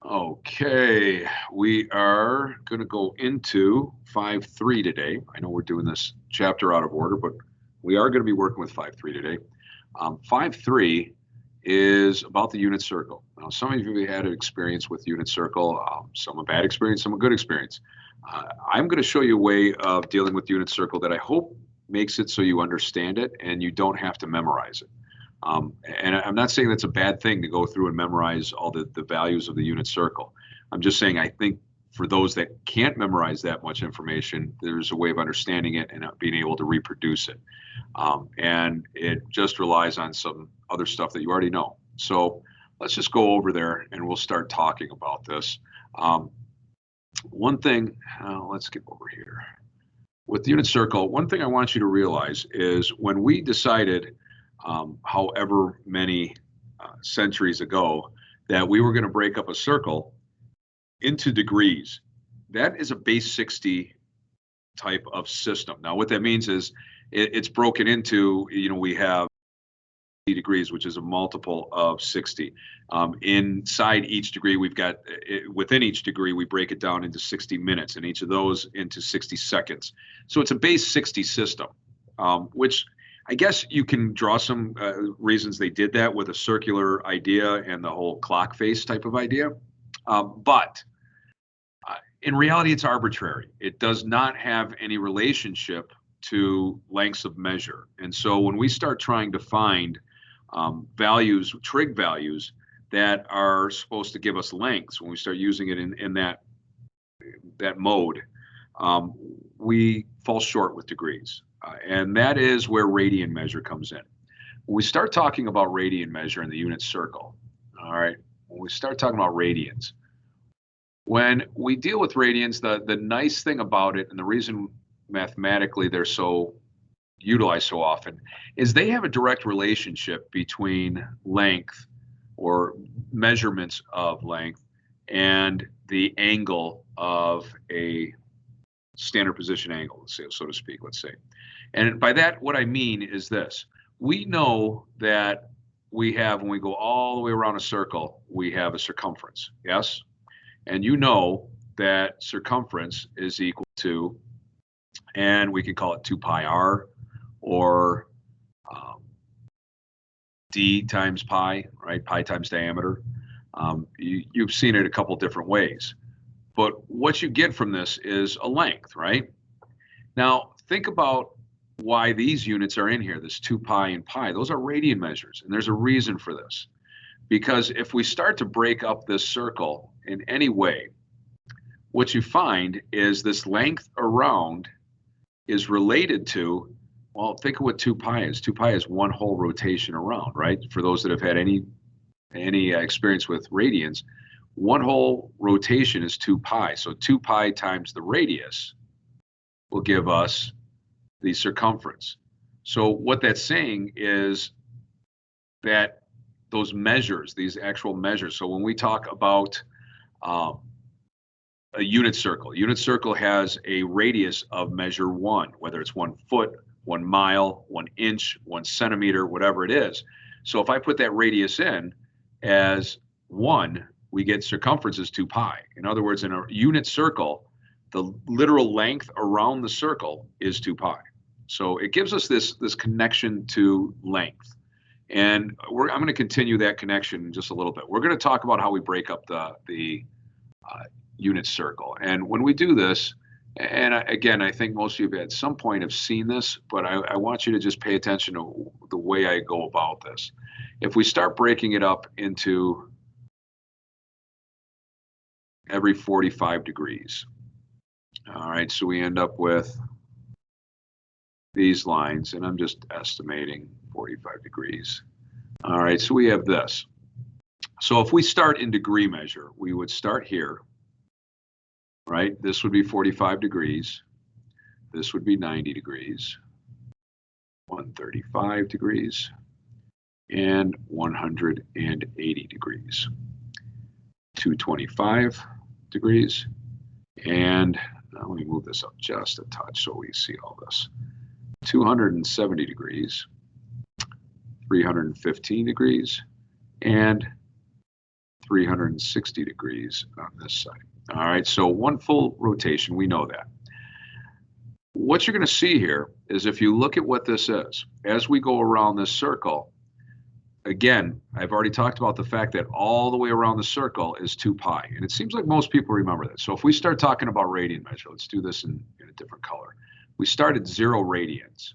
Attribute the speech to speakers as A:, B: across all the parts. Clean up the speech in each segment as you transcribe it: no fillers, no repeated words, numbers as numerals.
A: Okay, we are going to go into 5.3 today. I know we're doing this chapter out of order, but we are going to be working with 5.3 today. 5.3 is about the unit circle. Now, some of you had an experience with unit circle, some a bad experience, some a good experience. I'm going to show you a way of dealing with unit circle that I hope makes it so you understand it and you don't have to memorize it. And I'm not saying that's a bad thing to go through and memorize all the values of the unit circle. I'm just saying I think for those that can't memorize that much information, there's a way of understanding it and being able to reproduce it. And it just relies on some other stuff that you already know. So let's just go over there and we'll start talking about this. One thing, let's get over here. With the unit circle, one thing I want you to realize is when we decided however many centuries ago that we were going to break up a circle into degrees. That is a base 60 type of system. Now, what that means is it's broken into, we have degrees, which is a multiple of 60. Inside each degree, we've got, within each degree, we break it down into 60 minutes, and each of those into 60 seconds. So it's a base 60 system, which I guess you can draw some reasons they did that with a circular idea and the whole clock face type of idea. But in reality, it's arbitrary. It does not have any relationship to lengths of measure. And so when we start trying to find values, trig values that are supposed to give us lengths, when we start using it in that mode, we fall short with degrees. And that is where radian measure comes in. When we start talking about radian measure in the unit circle, all right, when we start talking about radians, when we deal with radians, the nice thing about it, and the reason mathematically they're so utilized so often, is they have a direct relationship between length or measurements of length and the angle of a standard position angle, so to speak, let's say. And by that, what I mean is this. We know that we have, when we go all the way around a circle, we have a circumference, yes? And you know that circumference is equal to, and we can call it 2 pi r, or d times pi, right? Pi times diameter. You've seen it a couple different ways. But what you get from this is a length, right? Now, think about why these units are in here, this 2 pi and pi. Those are radian measures, and there's a reason for this. Because if we start to break up this circle in any way, what you find is this length around is related to, well, think of what 2 pi is. 2 pi is one whole rotation around, right? For those that have had any experience with radians, one whole rotation is 2 pi. So 2 pi times the radius will give us the circumference. So what that's saying is that those measures, these actual measures, so when we talk about a unit circle has a radius of measure 1, whether it's 1 foot, 1 mile, 1 inch, 1 centimeter, whatever it is. So if I put that radius in as 1, we get circumference as 2 pi. In other words, in a unit circle, the literal length around the circle is 2 pi. So it gives us this connection to length. And I'm going to continue that connection in just a little bit. We're going to talk about how we break up the unit circle. And when we do this, and again, I think most of you at some point have seen this, but I want you to just pay attention to the way I go about this. If we start breaking it up into every 45 degrees, all right, so we end up with these lines, and I'm just estimating 45 degrees. All right, so we have this. So if we start in degree measure, we would start here, right? This would be 45 degrees. This would be 90 degrees, 135 degrees, and 180 degrees. 225 degrees, and now let me move this up just a touch so we see all this. 270 degrees, 315 degrees, and 360 degrees on this side. All right, so one full rotation, we know that. What you're going to see here is if you look at what this is, as we go around this circle, again, I've already talked about the fact that all the way around the circle is 2 pi. And it seems like most people remember that. So if we start talking about radian measure, let's do this in a different color. We start at 0 radians,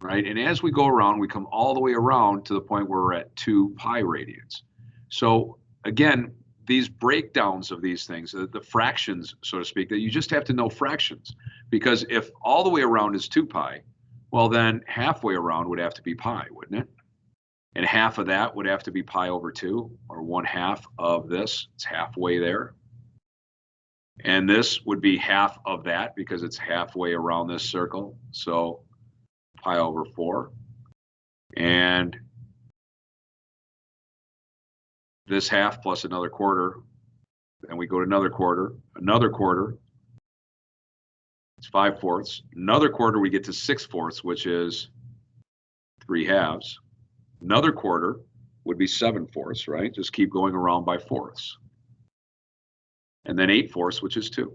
A: right? And as we go around, we come all the way around to the point where we're at 2 pi radians. So again, these breakdowns of these things, the fractions, so to speak, that you just have to know fractions. Because if all the way around is 2 pi, well, then halfway around would have to be pi, wouldn't it? And half of that would have to be pi over 2, or 1/2 of this. It's halfway there. And this would be half of that because it's halfway around this circle. So pi over 4. And this half plus another quarter. Then we go to another quarter, it's 5/4. Another quarter, we get to 6/4, which is 3/2. Another quarter would be 7/4, right? Just keep going around by fourths. And then 8/4, which is 2.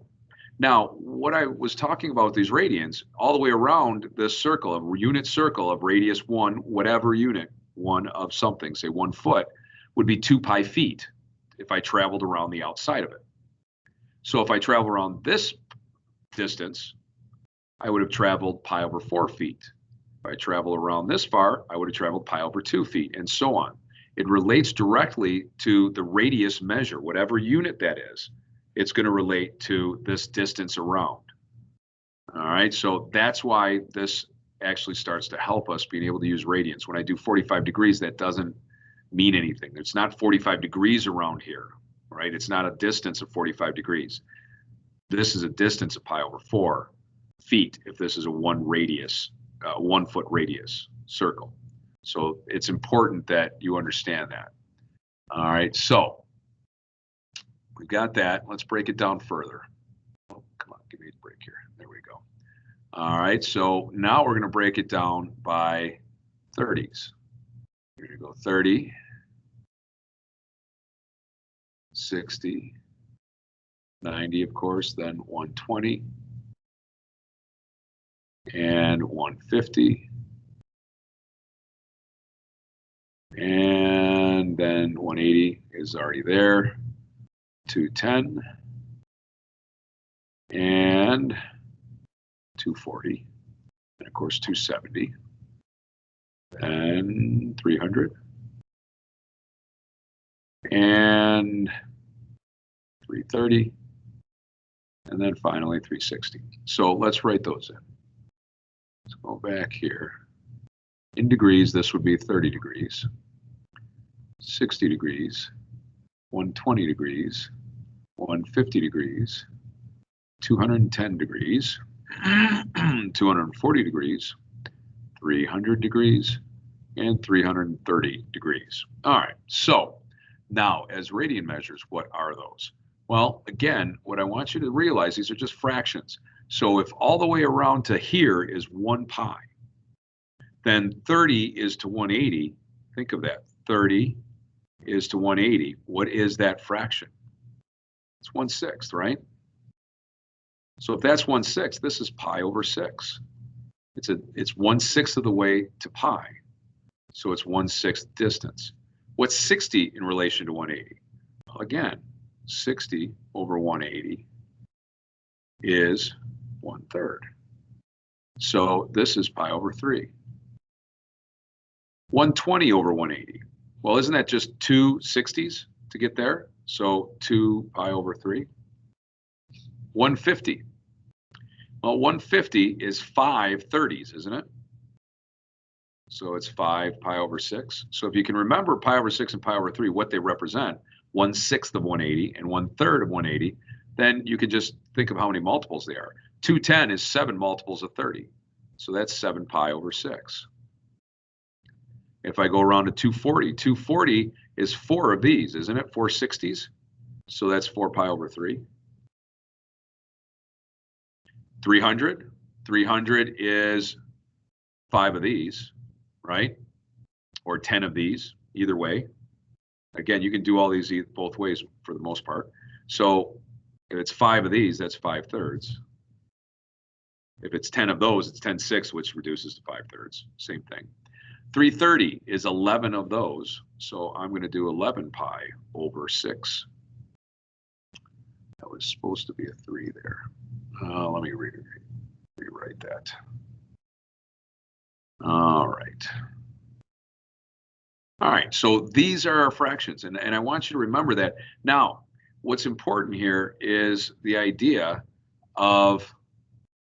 A: Now, what I was talking about with these radians, all the way around this circle, a unit circle of radius 1, whatever unit, 1 of something, say 1 foot, would be 2 pi feet if I traveled around the outside of it. So if I travel around this distance, I would have traveled pi over 4 feet. If I travel around this far, I would have traveled pi over 2 feet, and so on. It relates directly to the radius measure, whatever unit that is. It's going to relate to this distance around. All right, so that's why this actually starts to help us being able to use radians. When I do 45 degrees, that doesn't mean anything. It's not 45 degrees around here, right? It's not a distance of 45 degrees. This is a distance of pi over 4 feet if this is a 1 foot radius circle. So it's important that you understand that. All right, so we've got that. Let's break it down further. Oh, come on, give me a break here. There we go. All right, so now we're going to break it down by 30s. We're going to go 30, 60, 90, of course, then 120, and 150, and then 180 is already there, 210, and 240, and of course 270, and 300, and 330, and then finally 360. So let's write those in. Let's go back here. In degrees, this would be 30 degrees, 60 degrees, 120 degrees, 150 degrees, 210 degrees, 240 degrees, 300 degrees, and 330 degrees. All right, so now as radian measures, what are those? Well, again, what I want you to realize, these are just fractions. So if all the way around to here is 1 pi, then 30 is to 180. Think of that. 30 is to 180. What is that fraction? It's 1/6, right? So if that's 1/6, this is pi over 6. It's 1/6 of the way to pi. So it's 1/6 distance. What's 60 in relation to 180? Well, again, 60 over 180 is 1/3. So this is pi over 3. 120 over 180. Well, isn't that just 2 60s to get there? So 2 pi over 3. 150. Well, 150 is 5 30s, isn't it? So it's 5 pi over 6. So if you can remember pi over 6 and pi over 3, what they represent, 1/6 of 180 and 1/3 of 180, then you can just think of how many multiples they are. 210 is 7 multiples of 30. So that's 7 pi over 6. If I go around to 240, 240 is 4 of these, isn't it? 4 60s. So that's 4 pi over 3. 300. 300 is 5 of these, right? Or 10 of these, either way. Again, you can do all these both ways for the most part. So if it's 5 of these, that's 5/3. If it's 10 of those, it's 10/6, which reduces to 5/3. Same thing. 330 is 11 of those. So I'm going to do 11 pi over 6. That was supposed to be a 3 there. Let me rewrite that. All right. All right, so these are our fractions, and I want you to remember that. Now, what's important here is the idea of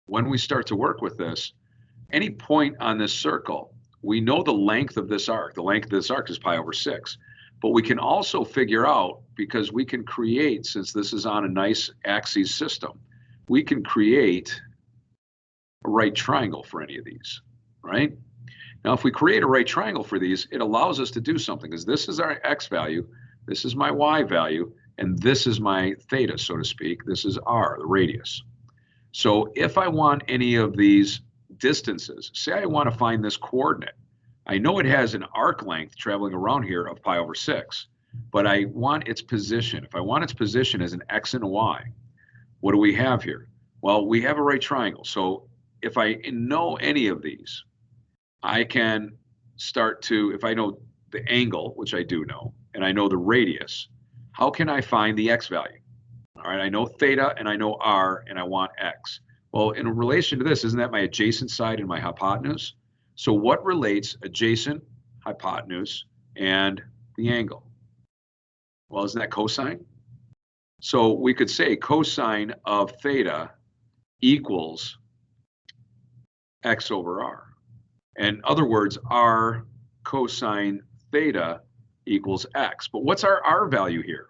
A: when we start to work with this, any point on this circle, we know the length of this arc. The length of this arc is pi over 6. But we can also figure out, because we can create, since this is on a nice axis system, we can create a right triangle for any of these, right? Now, if we create a right triangle for these, it allows us to do something, because this is our x value, this is my y value, and this is my theta, so to speak. This is r, the radius. So if I want any of these distances, say I want to find this coordinate, I know it has an arc length traveling around here of pi over 6, but I want its position. If I want its position as an x and a y, what do we have here? Well, we have a right triangle. So if I know any of these, I can start to, if I know the angle, which I do know, and I know the radius, how can I find the x value? All right, I know theta and I know r, and I want x. Well, in relation to this, isn't that my adjacent side and my hypotenuse? So what relates adjacent, hypotenuse, and the angle? Well, isn't that cosine? So we could say cosine of theta equals x over r. In other words, r cosine theta equals x. But what's our r value here?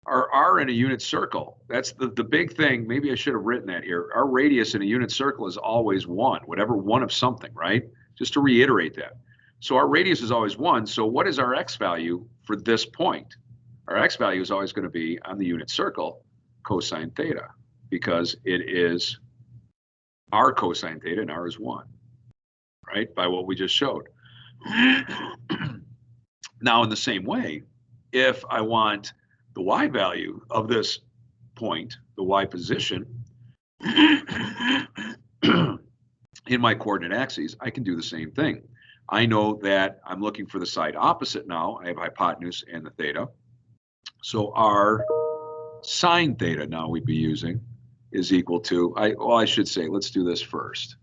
A: Our r in a unit circle, that's the big thing. Maybe I should have written that here. Our radius in a unit circle is always 1, whatever one of something, right? Just to reiterate that. So our radius is always 1. So what is our x value for this point? Our x value is always going to be on the unit circle cosine theta, because it is r cosine theta and r is 1, right? By what we just showed. Now, in the same way, if I want the y value of this point, the y position, in my coordinate axes, I can do the same thing. I know that I'm looking for the side opposite now. I have hypotenuse and the theta. So r sine theta now we'd be using is equal to, I should say, let's do this first.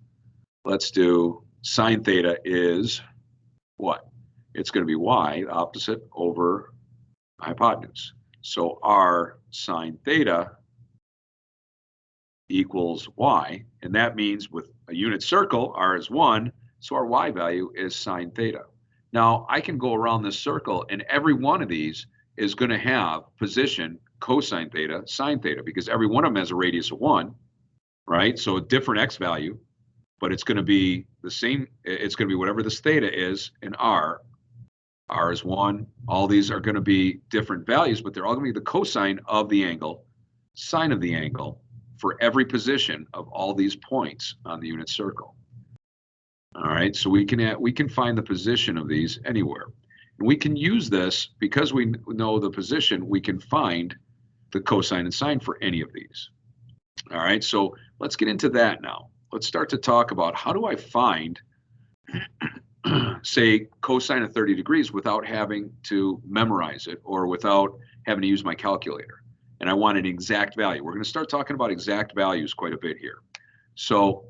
A: Let's do sine theta is what? It's going to be y, opposite, over hypotenuse. So r sine theta equals y, and that means with a unit circle, r is 1, so our y value is sine theta. Now, I can go around this circle, and every one of these is going to have position cosine theta, sine theta, because every one of them has a radius of 1, right? So a different x value, but it's going to be the same. It's going to be whatever this theta is in r. R is 1. All these are going to be different values, but they're all going to be the cosine of the angle, sine of the angle, for every position of all these points on the unit circle. All right, so we can find the position of these anywhere. And we can use this because we know the position, we can find the cosine and sine for any of these. All right, so let's get into that now. Let's start to talk about how do I find, say, cosine of 30 degrees without having to memorize it or without having to use my calculator. And I want an exact value. We're going to start talking about exact values quite a bit here. So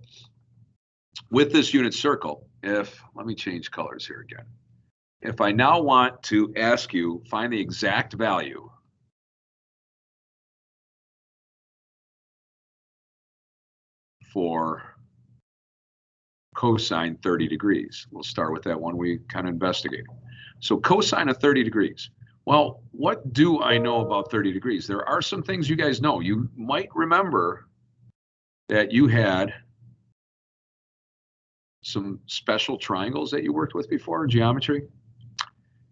A: with this unit circle, let me change colors here again. If I now want to ask you, find the exact value for cosine 30 degrees. We'll start with that one we kind of investigated. So cosine of 30 degrees. Well, what do I know about 30 degrees? There are some things you guys know. You might remember that you had some special triangles that you worked with before in geometry.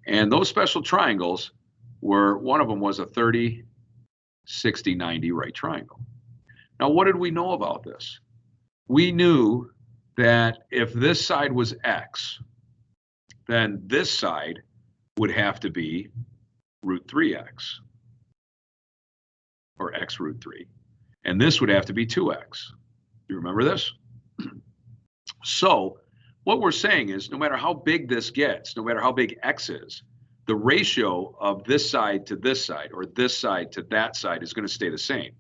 A: And those special triangles were, one of them was a 30, 60, 90 right triangle. Now, what did we know about this? We knew that if this side was x, then this side would have to be root 3x, or x root 3. And this would have to be 2x. You remember this? So what we're saying is no matter how big this gets, no matter how big x is, the ratio of this side to this side or this side to that side is going to stay the same.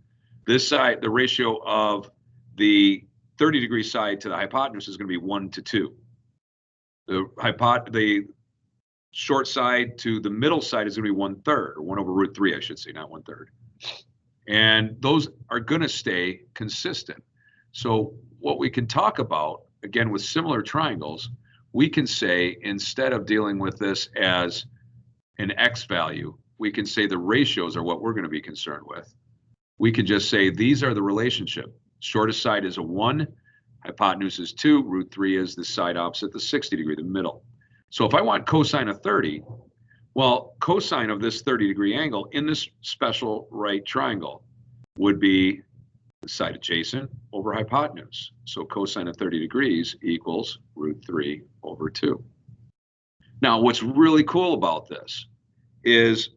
A: This side, the ratio of the 30-degree side to the hypotenuse is going to be 1 to 2. The short side to the middle side is going to be 1/3, or 1 over root 3, I should say, not 1/3. And those are going to stay consistent. So what we can talk about, again, with similar triangles, we can say, instead of dealing with this as an x value, we can say the ratios are what we're going to be concerned with. We can just say these are the relationship. Shortest side is a 1, hypotenuse is 2, root 3 is the side opposite the 60 degree, the middle. So if I want cosine of 30, well, cosine of this 30-degree angle in this special right triangle would be the side adjacent over hypotenuse. So cosine of 30 degrees equals root 3 over 2. Now, what's really cool about this is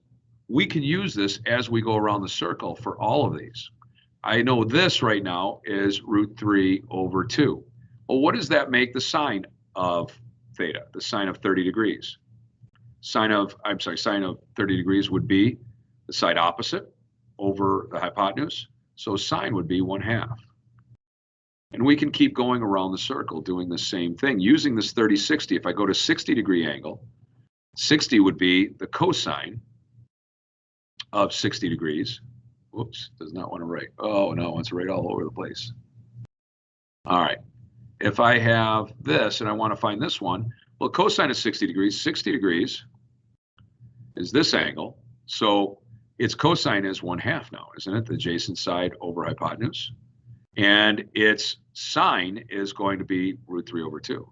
A: we can use this as we go around the circle for all of these. I know this right now is root 3 over 2. Well, what does that make the sine of theta, the sine of 30 degrees? Sine of 30 degrees would be the side opposite over the hypotenuse. So sine would be 1/2. And we can keep going around the circle doing the same thing using this 30-60. If I go to 60-degree angle, 60 would be the cosine of 60 degrees. Whoops, does not want to write. Oh no, it wants to write all over the place. All right. If I have this and I want to find this one, well, cosine of 60 degrees is this angle. So its cosine is 1/2 now, isn't it? The adjacent side over hypotenuse. And its sine is going to be root 3 over 2.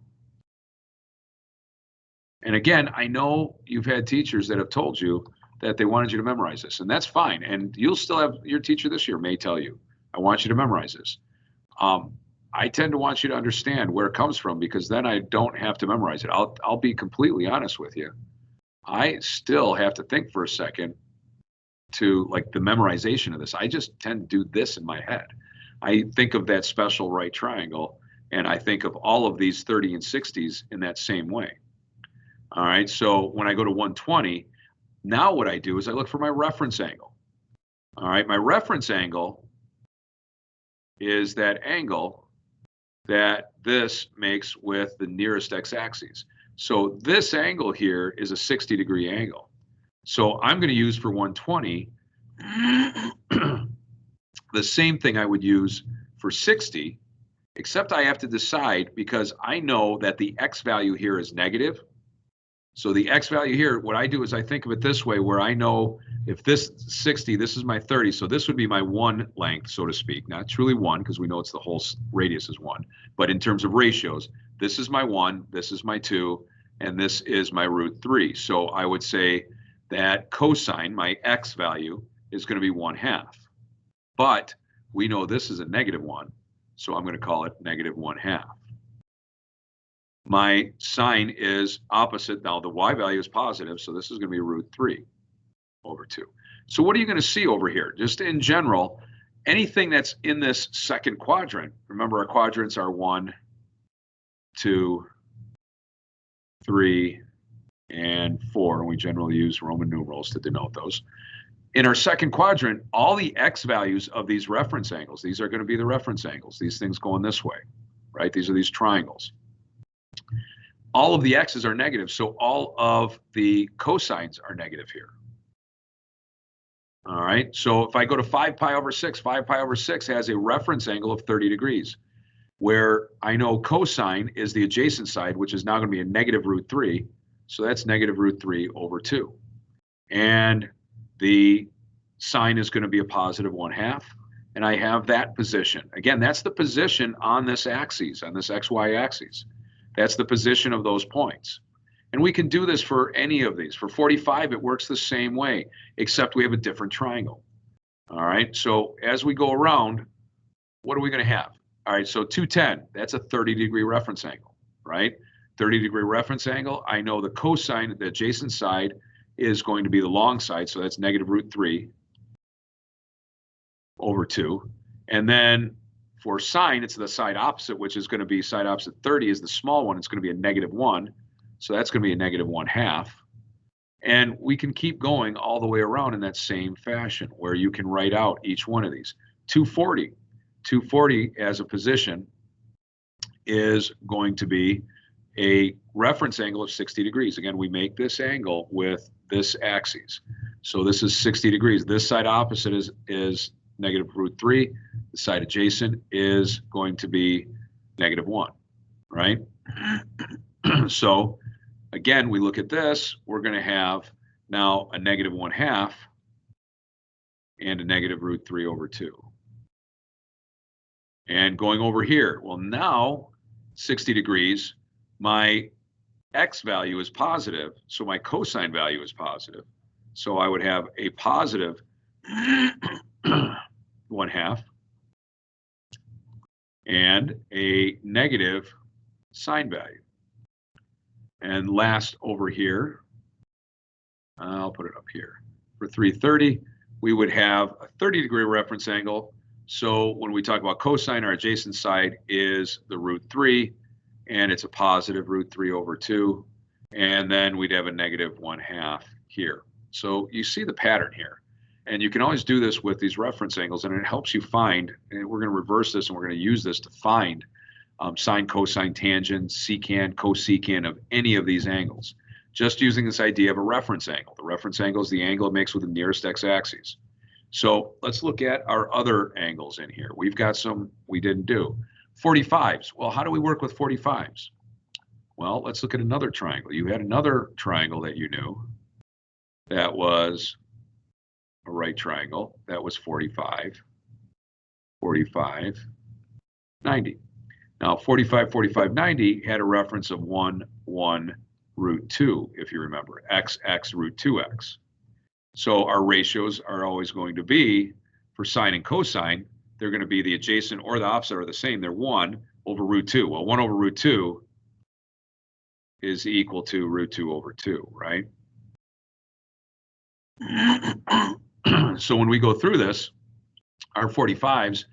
A: And again, I know you've had teachers that have told you that they wanted you to memorize this, and that's fine. And you'll still have, your teacher this year may tell you, I want you to memorize this. I tend to want you to understand where it comes from, because then I don't have to memorize it. I'll be completely honest with you. I still have to think for a second to like the memorization of this. I just tend to do this in my head. I think of that special right triangle, and I think of all of these 30 and 60s in that same way. All right, so when I go to 120, now what I do is I look for my reference angle. All right, my reference angle is that angle that this makes with the nearest x-axis. So this angle here is a 60-degree angle. So I'm going to use for 120 the same thing I would use for 60, except I have to decide, because I know that the x value here is negative. So the x value here, what I do is I think of it this way, where I know if this 60, this is my 30, so this would be my 1 length, so to speak. Not truly 1, because we know it's the whole radius is 1. But in terms of ratios, this is my 1, this is my 2, and this is my root 3. So I would say that cosine, my x value, is going to be 1/2. But we know this is a -1, so I'm going to call it -1/2. My sine is opposite. Now the y value is positive, so this is going to be root 3 over 2. So what are you going to see over here? Just in general, anything that's in this second quadrant, remember our quadrants are 1, 2, 3, and 4, and we generally use Roman numerals to denote those. In our second quadrant, all the x values of these reference angles, these are going to be the reference angles, these things going this way, right? These are these triangles. All of the x's are negative, so all of the cosines are negative here. All right, so if I go to 5 pi over 6, 5 pi over 6 has a reference angle of 30 degrees, where I know cosine is the adjacent side, which is now going to be a negative root 3, so that's negative root 3 over 2. And the sine is going to be a positive 1/2, and I have that position. Again, that's the position on this axis, on this xy axis. That's the position of those points. And we can do this for any of these. For 45, it works the same way, except we have a different triangle. All right, so as we go around, what are we going to have? All right, so 210, that's a 30-degree reference angle, right? 30-degree reference angle, I know the cosine, the adjacent side, is going to be the long side, so that's negative root 3 over 2. And then for sine, it's the side opposite, which is going to be side opposite 30 is the small one. It's going to be a negative 1. So that's going to be a negative 1/2. And we can keep going all the way around in that same fashion where you can write out each one of these. 240. 240 as a position is going to be a reference angle of 60 degrees. Again, we make this angle with this axis. So this is 60 degrees. This side opposite is negative root 3. The side adjacent is going to be negative 1, right? So again, we look at this, we're going to have now a negative 1/2 and a negative root 3 over 2. And going over here, well, now 60 degrees, my x value is positive, so my cosine value is positive. So I would have a positive 1/2 and a negative sine value. And last over here, I'll put it up here. For 330, we would have a 30-degree reference angle. So when we talk about cosine, our adjacent side is the root 3, and it's a positive root 3 over 2. And then we'd have a negative 1/2 here. So you see the pattern here. And you can always do this with these reference angles, and it helps you find, and we're going to reverse this, and we're going to use this to find sine, cosine, tangent, secant, cosecant of any of these angles, just using this idea of a reference angle. The reference angle is the angle it makes with the nearest x-axis. So let's look at our other angles in here. We've got some we didn't do. 45s. Well, how do we work with 45s? Well, let's look at another triangle. You had another triangle that you knew that was a right triangle. That was 45, 45, 90. Now, 45, 45, 90 had a reference of 1, 1, root 2, if you remember, x, x, root 2x. So our ratios are always going to be, for sine and cosine, they're going to be the adjacent or the opposite are the same. They're 1 over root 2. Well, 1 over root 2 is equal to root 2 over 2, right? So when we go through this, our 45s,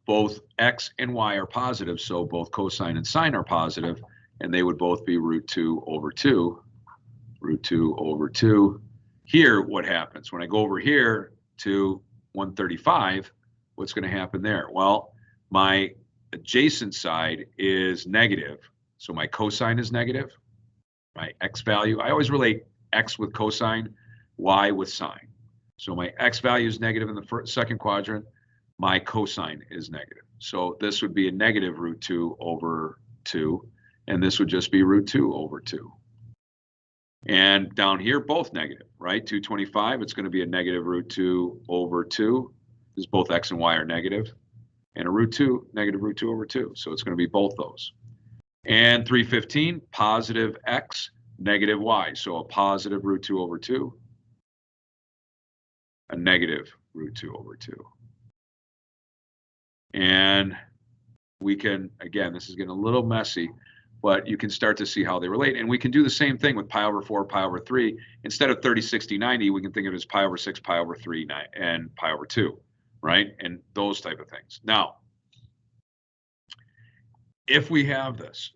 A: both x and y are positive, so both cosine and sine are positive, and they would both be root 2 over 2, root 2 over 2. Here, what happens? When I go over here to 135, what's going to happen there? Well, my adjacent side is negative, so my cosine is negative. My x value, I always relate x with cosine, y with sine. So my x value is negative in the second quadrant, my cosine is negative. So this would be a negative root 2 over 2, and this would just be root 2 over 2. And down here, both negative, right? 225, it's going to be a negative root 2 over 2, because both x and y are negative, and a root 2, negative root 2 over 2. So it's going to be both those. And 315, positive x, negative y. So a positive root 2 over 2, a negative root 2 over 2. And we can, again, this is getting a little messy, but you can start to see how they relate. And we can do the same thing with pi over 4, pi over 3. Instead of 30, 60, 90, we can think of it as pi over 6, pi over 3, and pi over 2, right? And those type of things. Now, if we have this,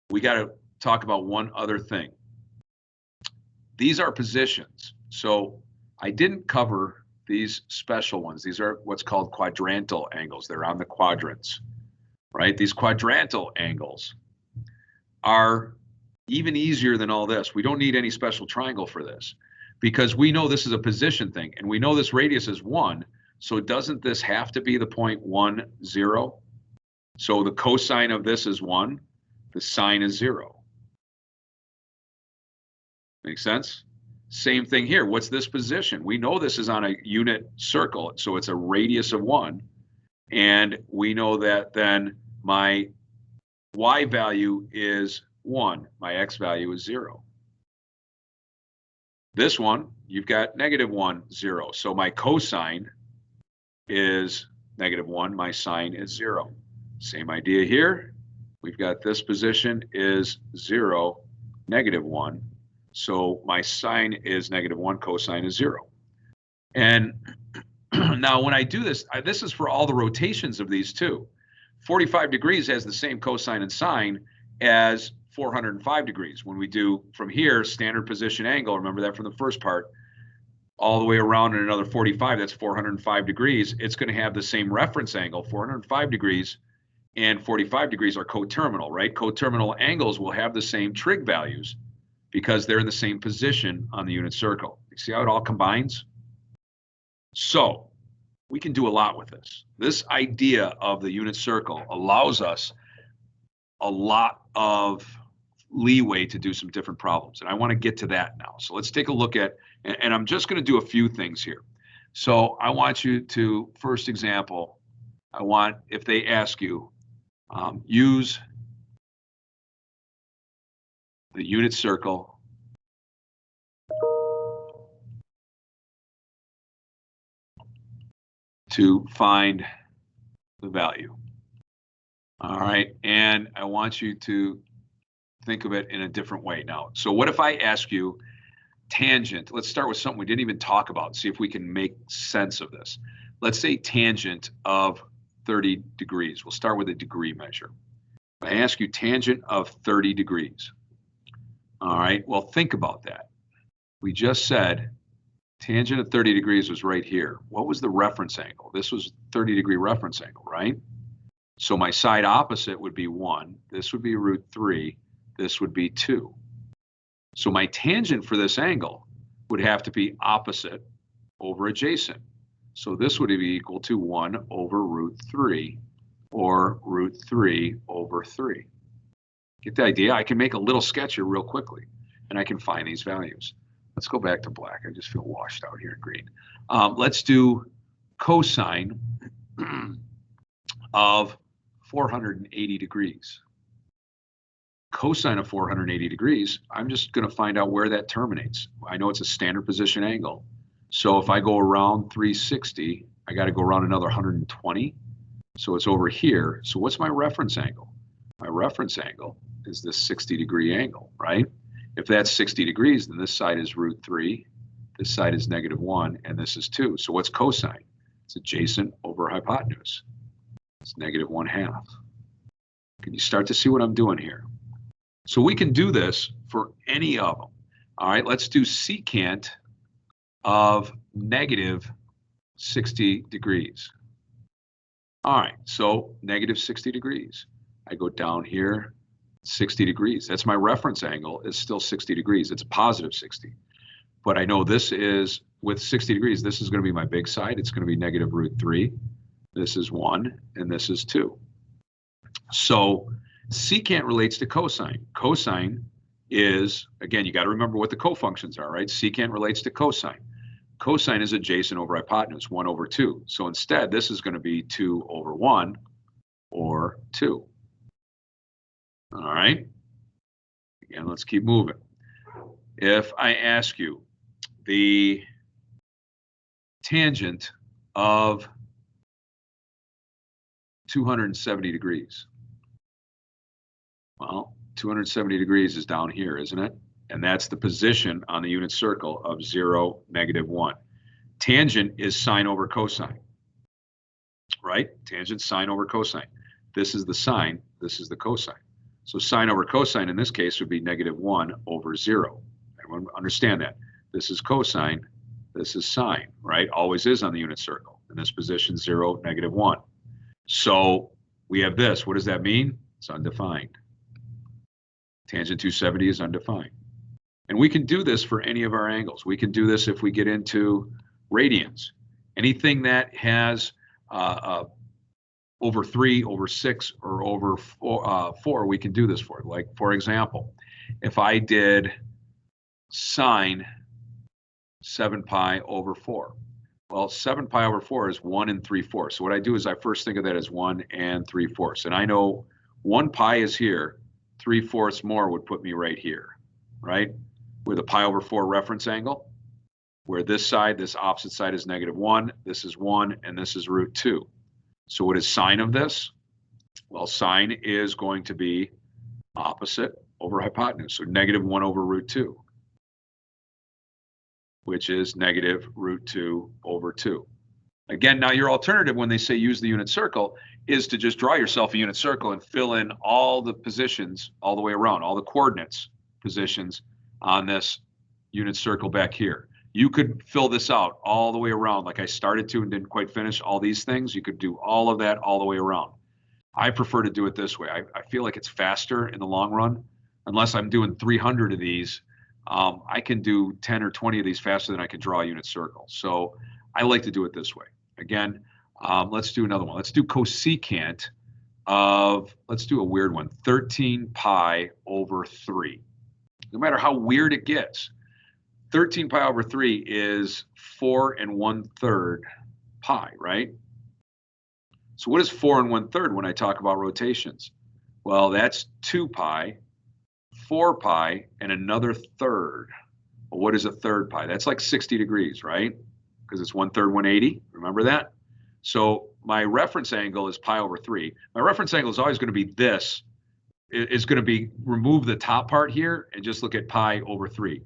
A: we got to talk about one other thing. These are positions. So I didn't cover these special ones. These are what's called quadrantal angles. They're on the quadrants, right? These quadrantal angles are even easier than all this. We don't need any special triangle for this because we know this is a position thing and we know this radius is 1. So doesn't this have to be the point 1, 0? So the cosine of this is 1, the sine is 0. Make sense? Same thing here. What's this position? We know this is on a unit circle, so it's a radius of 1. And we know that then my y value is 1, my x value is 0. This one, you've got negative 1, 0. So my cosine is negative 1, my sine is 0. Same idea here. We've got this position is 0, negative 1. So my sine is -1, cosine is 0. And now when I do this, this is for all the rotations of these two. 45 degrees has the same cosine and sine as 405 degrees. When we do from here, standard position angle, remember that from the first part, all the way around in another 45, that's 405 degrees. It's going to have the same reference angle, 405 degrees and 45 degrees are coterminal, right? Coterminal angles will have the same trig values because they're in the same position on the unit circle. You see how it all combines? So we can do a lot with this. This idea of the unit circle allows us a lot of leeway to do some different problems. And I want to get to that now. So let's take a look at, and I'm just going to do a few things here. So I want you to, first example, I want, if they ask you, use the unit circle to find the value. All right, and I want you to think of it in a different way now. So what if I ask you tangent? Let's start with something we didn't even talk about, see if we can make sense of this. Let's say tangent of 30 degrees. We'll start with a degree measure. I ask you tangent of 30 degrees. All right, well, think about that. We just said tangent of 30 degrees was right here. What was the reference angle? This was 30-degree reference angle, right? So my side opposite would be 1. This would be √3. This would be 2. So my tangent for this angle would have to be opposite over adjacent. So this would be equal to 1 over √3 or √3 over 3. Get the idea? I can make a little sketch here real quickly and I can find these values. Let's go back to black. I just feel washed out here in green. Let's do cosine of 480 degrees. Cosine of 480 degrees, I'm just going to find out where that terminates. I know it's a standard position angle. So if I go around 360, I got to go around another 120. So it's over here. So what's my reference angle? My reference angle is this 60-degree angle, right? If that's 60 degrees, then this side is √3, this side is -1, and this is 2. So what's cosine? It's adjacent over hypotenuse. It's -1/2. Can you start to see what I'm doing here? So we can do this for any of them. All right, let's do secant of -60 degrees. All right, so -60 degrees. I go down here, 60 degrees. That's my reference angle, is still 60 degrees. It's positive 60. But I know this is, with 60 degrees, this is going to be my big side. It's going to be -√3. This is 1, and this is 2. So secant relates to cosine. Cosine is, again, you got to remember what the cofunctions are, right? Secant relates to cosine. Cosine is adjacent over hypotenuse, 1 over 2. So instead, this is going to be 2 over 1 or 2. All right. Again, let's keep moving. If I ask you the tangent of 270 degrees. Well, 270 degrees is down here, isn't it? And that's the position on the unit circle of 0, -1. Tangent is sine over cosine, right? Tangent sine over cosine. This is the sine, this is the cosine. So sine over cosine in this case would be -1 over 0. Everyone understand that? This is cosine, this is sine, right? Always is on the unit circle. In this position, 0, -1. So we have this. What does that mean? It's undefined. Tangent 270 is undefined. And we can do this for any of our angles. We can do this if we get into radians. Anything that has over 3, over 6, or over 4, we can do this for. Like, for example, if I did sine 7 pi over 4. Well, 7 pi over 4 is 1 3/4. So what I do is I first think of that as 1 3/4. And I know 1 pi is here, 3/4 more would put me right here, right? With a pi over 4 reference angle, where this side, this opposite side is -1, this is 1, and this is √2. So what is sine of this? Well, sine is going to be opposite over hypotenuse, so -1 over √2. which is negative root 2 over 2. Again, now your alternative when they say use the unit circle is to just draw yourself a unit circle and fill in all the positions all the way around, all the coordinates positions on this unit circle back here. You could fill this out all the way around like I started to and didn't quite finish all these things. You could do all of that all the way around. I prefer to do it this way. I feel like it's faster in the long run. Unless I'm doing 300 of these, I can do 10 or 20 of these faster than I can draw a unit circle. So I like to do it this way. Again, let's do another one. Let's do cosecant of, let's do a weird one, 13 pi over 3. No matter how weird it gets, 13 pi over 3 is 4 1/3 pi, right? So what is 4 1/3 when I talk about rotations? Well, that's 2 pi, 4 pi, and another third. Well, what is a third pi? That's like 60 degrees, right? Because it's 1/3 180. Remember that? So my reference angle is pi over 3. My reference angle is always going to be this. It's going to be remove the top part here and just look at pi over 3.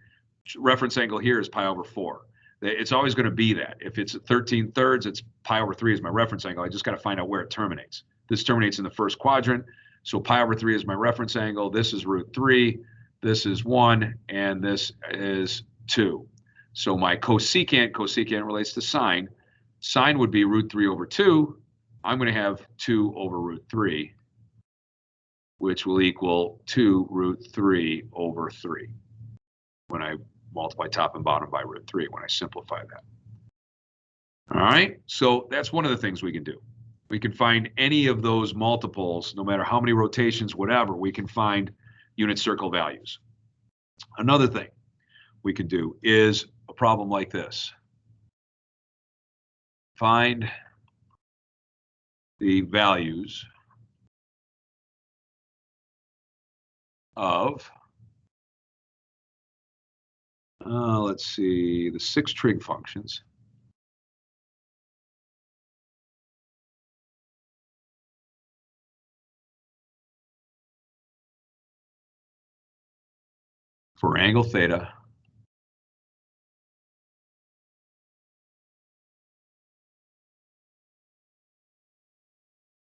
A: Reference angle here is pi over 4. It's always going to be that. If it's 13/3, it's pi over 3 is my reference angle. I just got to find out where it terminates. This terminates in the first quadrant. So pi over 3 is my reference angle. This is root 3. This is 1. And this is 2. So my cosecant relates to sine. Sine would be root 3 over 2. I'm going to have 2 over root 3, which will equal 2 root 3 over 3 when I multiply top and bottom by root 3, when I simplify that. All right, so that's one of the things we can do. We can find any of those multiples, no matter how many rotations, whatever, we can find unit circle values. Another thing we can do is a problem like this. Find the values of, let's see, the 6 trig functions for angle theta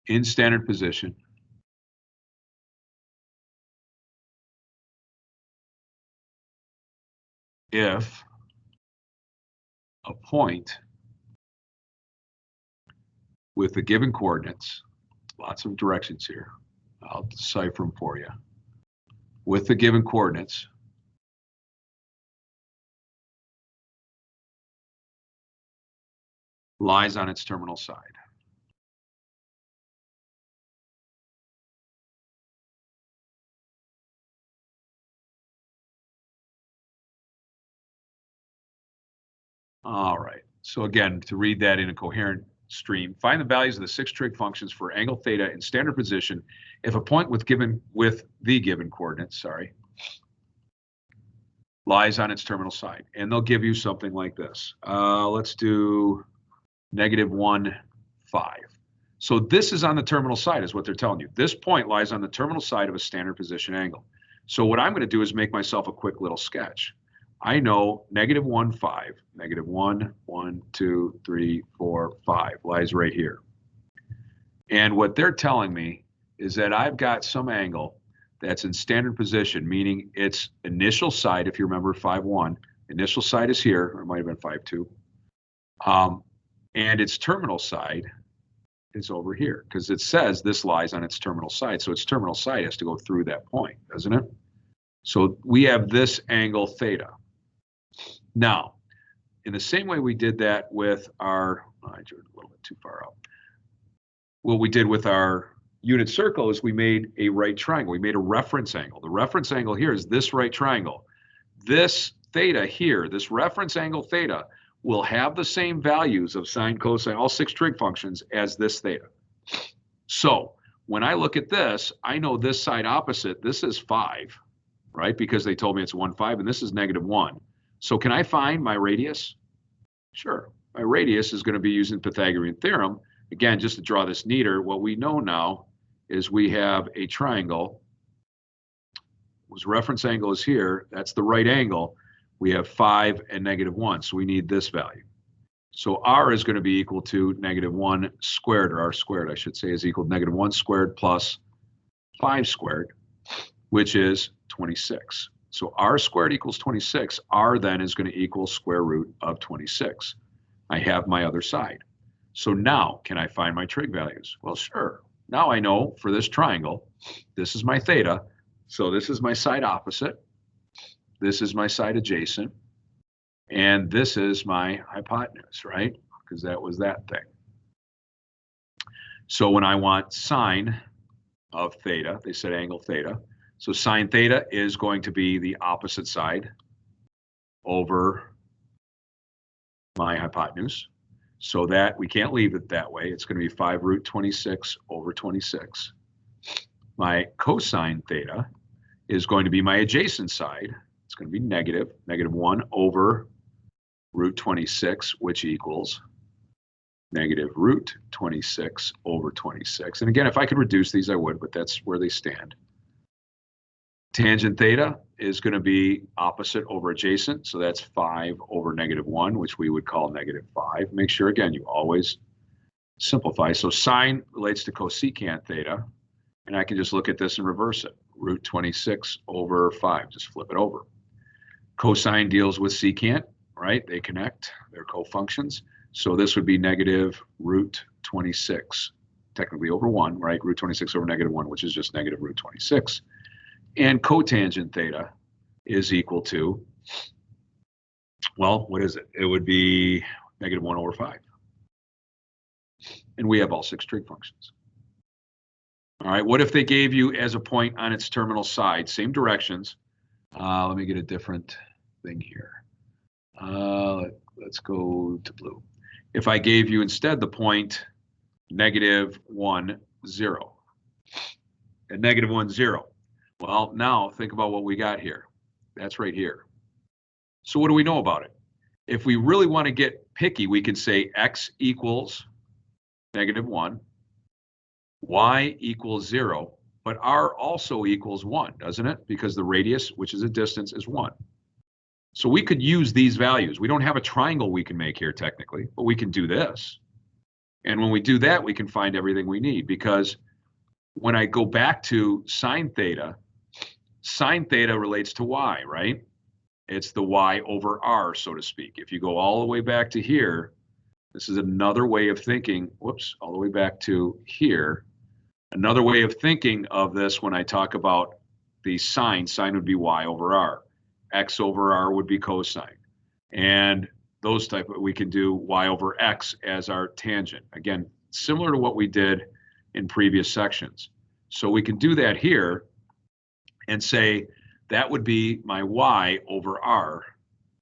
A: in standard position if a point with the given coordinates, lots of directions here, I'll decipher them for you, with the given coordinates lies on its terminal side. All right, so again, to read that in a coherent stream, find the values of the 6 trig functions for angle theta in standard position if a point with the given coordinates, lies on its terminal side. And they'll give you something like this. Let's do -1, 5. So this is on the terminal side is what they're telling you. This point lies on the terminal side of a standard position angle. So what I'm going to do is make myself a quick little sketch. I know -1, 5, -1, 1, 2, 3, 4, 5 lies right here. And what they're telling me is that I've got some angle that's in standard position, meaning its initial side, if you remember 5, 1, initial side is here, or it might have been 5, 2. And its terminal side is over here because it says this lies on its terminal side. So its terminal side has to go through that point, doesn't it? So we have this angle theta. Now, in the same way we did that with our, I drew it a little bit too far out. What we did with our unit circle is we made a right triangle. We made a reference angle. The reference angle here is this right triangle. This theta here, this reference angle theta, will have the same values of sine, cosine, all 6 trig functions as this theta. So when I look at this, I know this side opposite, this is 5, right? Because they told me it's 1, 5, and this is -1. So can I find my radius? Sure. My radius is going to be using Pythagorean theorem. Again, just to draw this neater, what we know now is we have a triangle whose reference angle is here. That's the right angle. we have 5 and -1, so we need this value. So r is going to be equal to -1 squared, or r squared, I should say, is equal to -1 squared plus 5 squared, which is 26. So r squared equals 26. R then is going to equal square root of 26. I have my other side. So now, can I find my trig values? Well, sure. Now I know for this triangle, this is my theta. So this is my side opposite. This is my side adjacent. And this is my hypotenuse, right? Because that was that thing. So when I want sine of theta, they said angle theta. So sine theta is going to be the opposite side over my hypotenuse. So that we can't leave it that way. It's going to be 5 root 26 over 26. My cosine theta is going to be my adjacent side. It's going to be -1 over root 26, which equals negative root 26 over 26. And again, if I could reduce these, I would, but that's where they stand. Tangent theta is going to be opposite over adjacent, so that's 5 over -1, which we would call -5. Make sure, again, you always simplify. So sine relates to cosecant theta, and I can just look at this and reverse it. Root 26 over 5, just flip it over. Cosine deals with secant, right? They connect, they're cofunctions. So this would be negative root 26, technically over 1, right? Root 26 over -1, which is just negative root 26. And cotangent theta is equal to, well, what is it? It would be -1 over 5. And we have all 6 trig functions. All right, what if they gave you as a point on its terminal side, same directions? Let me get a different thing here. Let's go to blue. If I gave you instead the point -1, 0, and -1, 0. Well, now think about what we got here. That's right here. So what do we know about it? If we really want to get picky, we can say x equals -1, y equals 0, but r also equals 1, doesn't it? Because the radius, which is a distance, is 1. So we could use these values. We don't have a triangle we can make here technically, but we can do this. And when we do that, we can find everything we need, because when I go back to sine theta relates to y, right? It's the y over r, so to speak. If you go all the way back to here, this is another way of thinking, whoops, all the way back to here. Another way of thinking of this when I talk about the sine would be y over r. X over r would be cosine. And those type of, we can do y over x as our tangent. Again, similar to what we did in previous sections. So we can do that here and say that would be my y over r,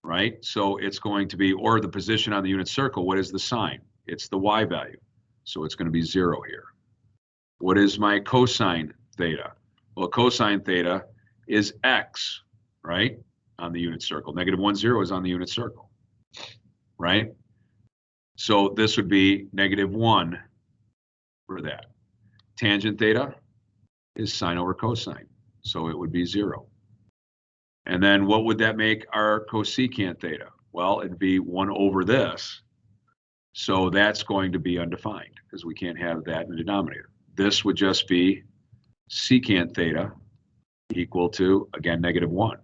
A: right? So it's going to be, or the position on the unit circle, what is the sine? It's the y value. So it's going to be 0 here. What is my cosine theta? Well, cosine theta is x, right? On the unit circle. -1, 0 is on the unit circle, right? So this would be -1 for that. Tangent theta is sine over cosine. So it would be 0. And then what would that make our cosecant theta? Well, it'd be 1 over this. So that's going to be undefined because we can't have that in the denominator. This would just be secant theta equal to, again, -1.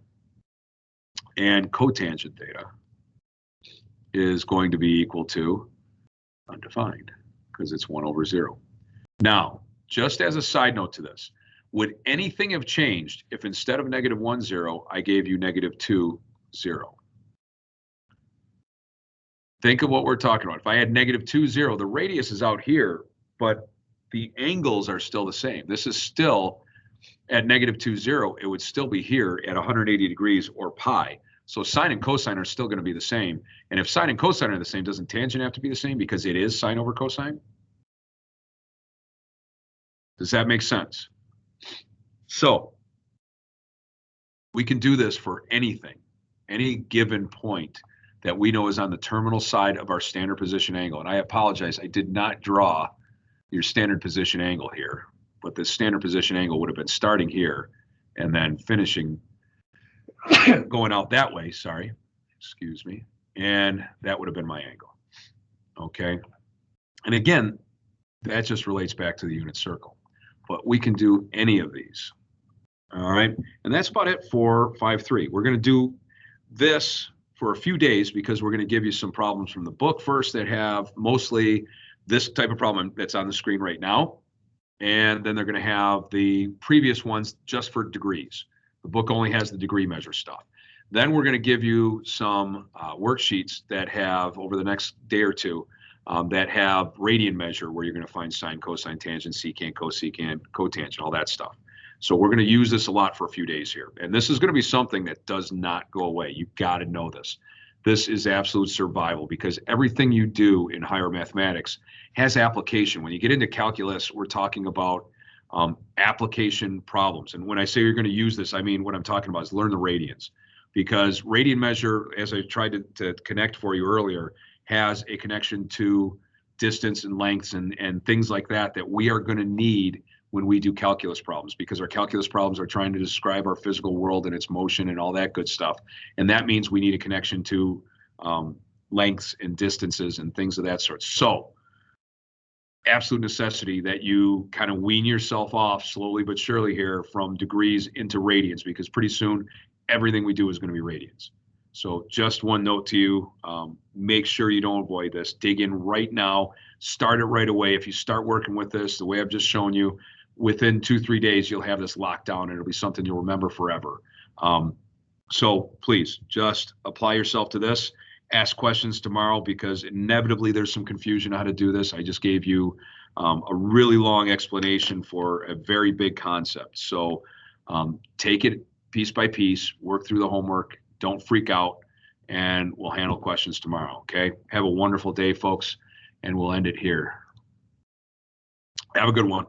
A: And cotangent theta is going to be equal to undefined because it's 1 over 0. Now, just as a side note to this, would anything have changed if instead of -1, 0, I gave you -2, 0? Think of what we're talking about. If I had -2, 0, the radius is out here, but the angles are still the same. This is still at -2, 0, it would still be here at 180 degrees or pi. So sine and cosine are still going to be the same. And if sine and cosine are the same, doesn't tangent have to be the same because it is sine over cosine? Does that make sense? So we can do this for anything, any given point that we know is on the terminal side of our standard position angle. And I apologize, I did not draw your standard position angle here, but the standard position angle would have been starting here and then finishing going out that way, sorry. excuse me, and that would have been my angle, okay? And again, that just relates back to the unit circle, but we can do any of these, all right? And that's about it for 5-3. We're going to do this for a few days because we're going to give you some problems from the book first that have mostly this type of problem that's on the screen right now. And then they're going to have the previous ones just for degrees. The book only has the degree measure stuff. Then we're going to give you some worksheets that have, over the next day or two, that have radian measure where you're going to find sine, cosine, tangent, secant, cosecant, cotangent, all that stuff. So we're going to use this a lot for a few days here. And this is going to be something that does not go away. You got to know this. This is absolute survival because everything you do in higher mathematics has application. When you get into calculus, we're talking about application problems. And when I say you're going to use this, I mean what I'm talking about is learn the radians. Because radian measure, as I tried to connect for you earlier, has a connection to distance and lengths and things like that that we are going to need when we do calculus problems, because our calculus problems are trying to describe our physical world and its motion and all that good stuff. And that means we need a connection to lengths and distances and things of that sort. So absolute necessity that you kind of wean yourself off slowly but surely here from degrees into radians, because pretty soon everything we do is going to be radians. So just one note to you, make sure you don't avoid this. Dig in right now, start it right away. If you start working with this the way I've just shown you, within 2-3 days, you'll have this locked down and it'll be something you'll remember forever. So please just apply yourself to this. Ask questions tomorrow because inevitably there's some confusion on how to do this. I just gave you a really long explanation for a very big concept. So take it piece by piece, work through the homework, don't freak out, and we'll handle questions tomorrow, okay? Have a wonderful day, folks, and we'll end it here. Have a good one.